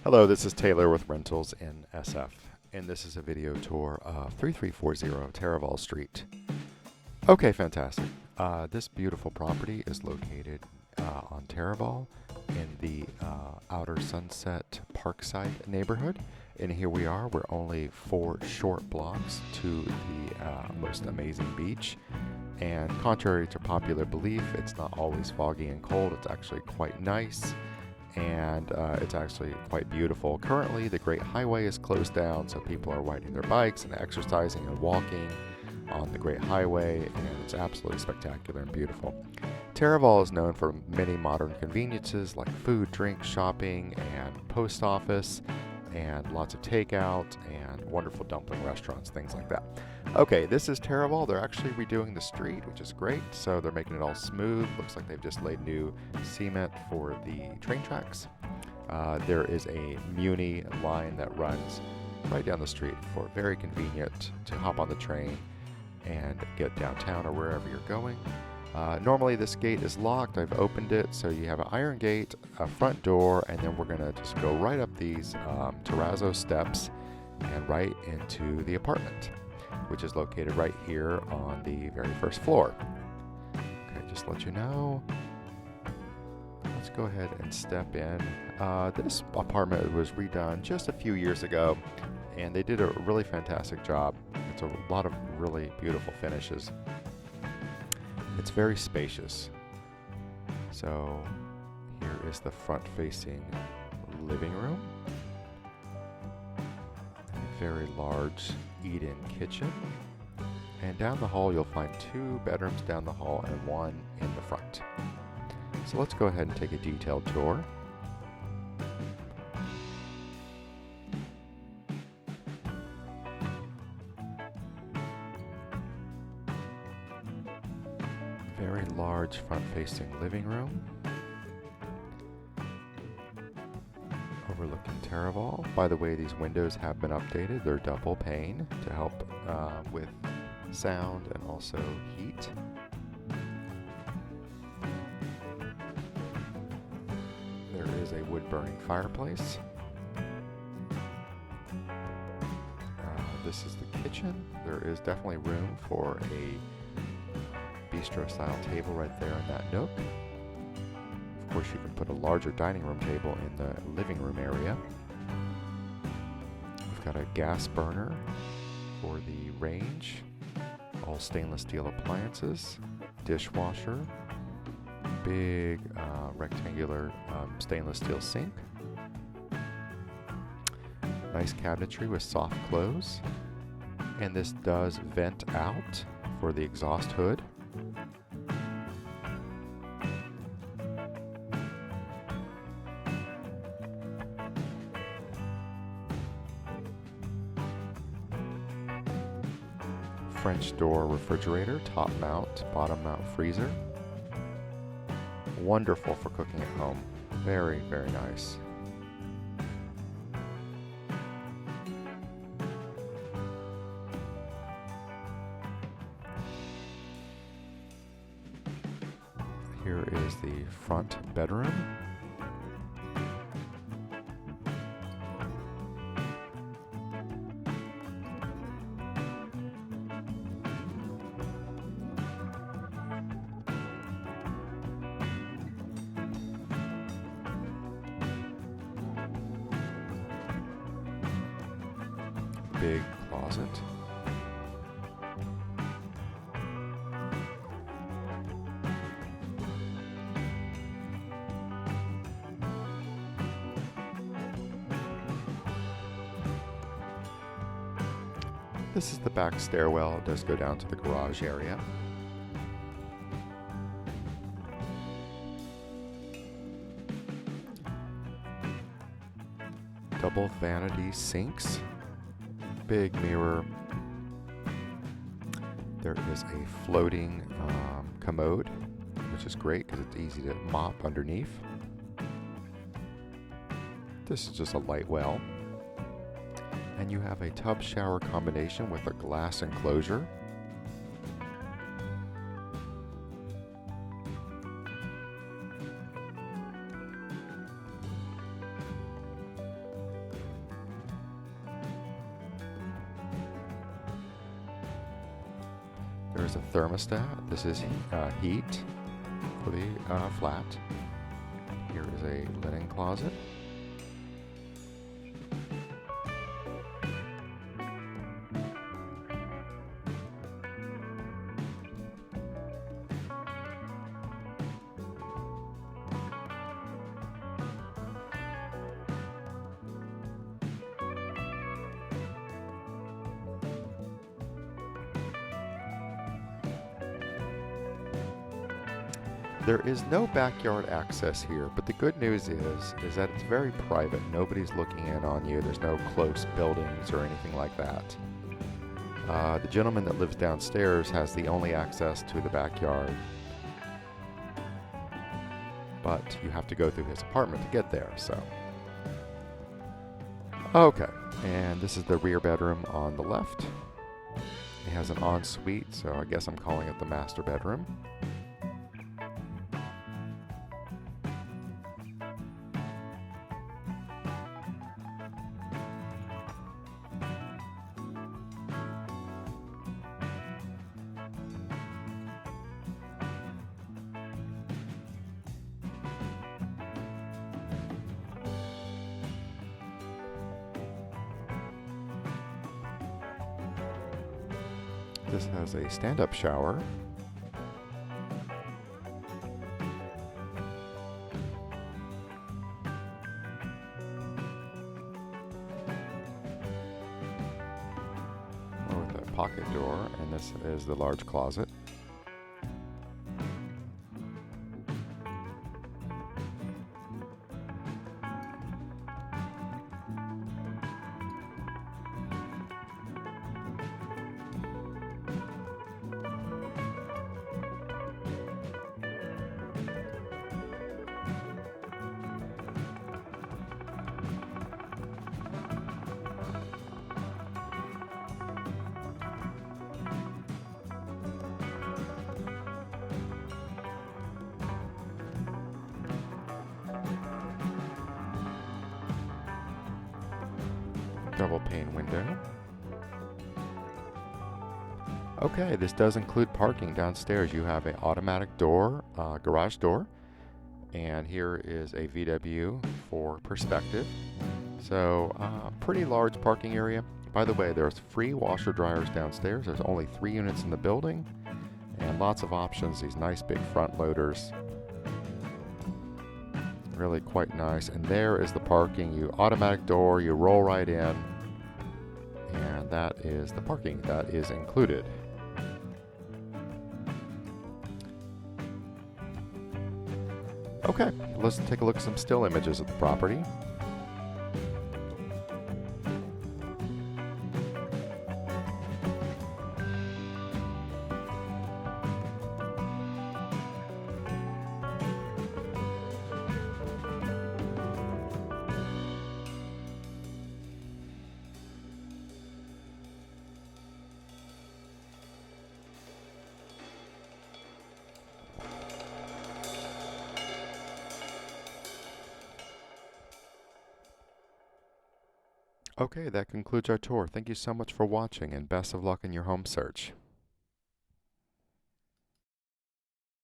Hello, this is Taylor with Rentals in SF, and this is a video tour of 3340 Taraval Street. Okay, fantastic. This beautiful property is located on Taraval in the Outer Sunset Parkside neighborhood. And here we are, we're only 4 short blocks to the most amazing beach. And contrary to popular belief, it's not always foggy and cold, it's actually quite nice. And it's actually quite beautiful. Currently, the Great Highway is closed down, so people are riding their bikes and exercising and walking on the Great Highway, and it's absolutely spectacular and beautiful. Taraval is known for many modern conveniences like food, drink, shopping, and post office, and lots of takeout, and wonderful dumpling restaurants, things like that. Okay, this is Taraval. They're actually redoing the street, which is great. So they're making it all smooth. Looks like they've just laid new cement for the train tracks. There is a Muni line that runs right down the street for very convenient to hop on the train and get downtown or wherever you're going. Normally this gate is locked. I've opened it, so you have an iron gate, a front door, and then we're gonna just go right up these terrazzo steps and right into the apartment, which is located right here on the very first floor. Okay, just to let you know. Let's go ahead and step in. This apartment was redone just a few years ago, and they did a really fantastic job. It's a lot of really beautiful finishes. It's very spacious. So here is the front-facing living room. A very large eat-in kitchen. And down the hall you'll find 2 bedrooms down the hall and 1 in the front. So let's go ahead and take a detailed tour. Very large front-facing living room overlooking Taraval. By the way, these windows have been updated. They're double pane to help with sound and also heat. There is a wood-burning fireplace. This is the kitchen. There is definitely room for a bistro-style table right there in that nook. Of course, you can put a larger dining room table in the living room area. We've got a gas burner for the range, all stainless steel appliances, dishwasher, big rectangular stainless steel sink, nice cabinetry with soft close, and this does vent out for the exhaust hood. French door refrigerator, top mount, bottom mount freezer. Wonderful for cooking at home. Very, very nice. Here is the front bedroom. Big closet. This is the back stairwell. It does go down to the garage area. Double vanity sinks. Big mirror. There is a floating commode, which is great because it's easy to mop underneath. This is just a light well. And you have a tub shower combination with a glass enclosure. There's a thermostat. This is heat for the flat. Here is a linen closet. There is no backyard access here, but the good news is that it's very private. Nobody's looking in on you. There's no close buildings or anything like that. The gentleman that lives downstairs has the only access to the backyard, but you have to go through his apartment to get there, so. Okay, and this is the rear bedroom on the left. It has an ensuite, so I guess I'm calling it the master bedroom. This has a stand-up shower. With a pocket door, and this is the large closet. Double pane window. Okay, this does include parking downstairs. You have an automatic door, garage door, and here is a VW for perspective. So, pretty large parking area. By the way, there's free washer dryers downstairs. There's only 3 units in the building, and lots of options. These nice big front loaders. Really quite nice. And there is the parking. You automatic door, you roll right in, and that is the parking that is included. Okay, let's take a look at some still images of the property. Okay, that concludes our tour. Thank you so much for watching, and best of luck in your home search.